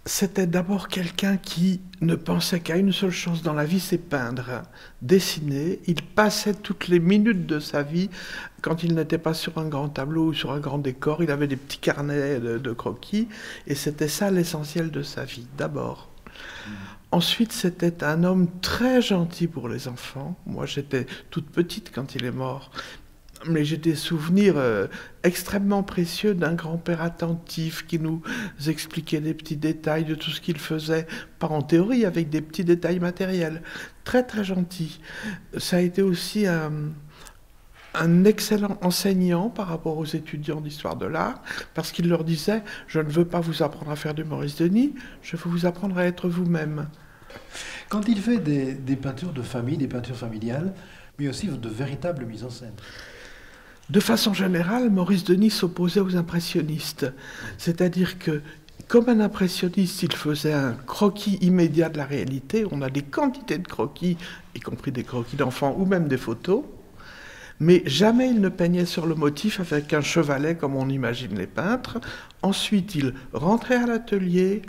C'était d'abord quelqu'un qui ne pensait qu'à une seule chose dans la vie, c'est peindre, dessiner. Il passait toutes les minutes de sa vie, quand il n'était pas sur un grand tableau ou sur un grand décor, il avait des petits carnets de croquis, et c'était ça l'essentiel de sa vie, d'abord. Ensuite, c'était un homme très gentil pour les enfants. Moi, j'étais toute petite quand il est mort. Mais j'ai des souvenirs extrêmement précieux d'un grand-père attentif qui nous expliquait des petits détails de tout ce qu'il faisait, pas en théorie, avec des petits détails matériels. Très très gentil. Ça a été aussi un excellent enseignant par rapport aux étudiants d'histoire de l'art, parce qu'il leur disait, je ne veux pas vous apprendre à faire du Maurice Denis, je veux vous apprendre à être vous-même. Quand il fait des peintures de famille, des peintures familiales, mais aussi de véritables mises en scène. De façon générale, Maurice Denis s'opposait aux impressionnistes. C'est-à-dire que, comme un impressionniste, il faisait un croquis immédiat de la réalité. On a des quantités de croquis, y compris des croquis d'enfants ou même des photos. Mais jamais il ne peignait sur le motif avec un chevalet comme on imagine les peintres. Ensuite, il rentrait à l'atelier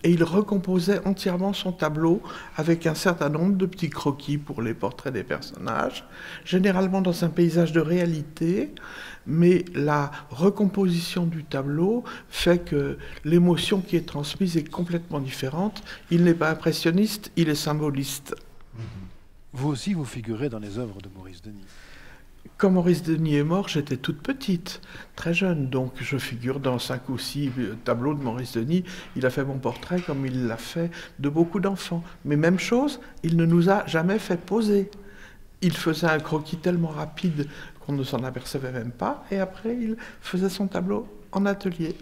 et il recomposait entièrement son tableau avec un certain nombre de petits croquis pour les portraits des personnages, généralement dans un paysage de réalité, mais la recomposition du tableau fait que l'émotion qui est transmise est complètement différente. Il n'est pas impressionniste, il est symboliste. Vous aussi, vous figurez dans les œuvres de Maurice Denis. Quand Maurice Denis est mort, j'étais toute petite, très jeune, donc je figure dans 5 ou 6 tableaux de Maurice Denis. Il a fait mon portrait comme il l'a fait de beaucoup d'enfants. Mais même chose, il ne nous a jamais fait poser. Il faisait un croquis tellement rapide qu'on ne s'en apercevait même pas, et après il faisait son tableau en atelier.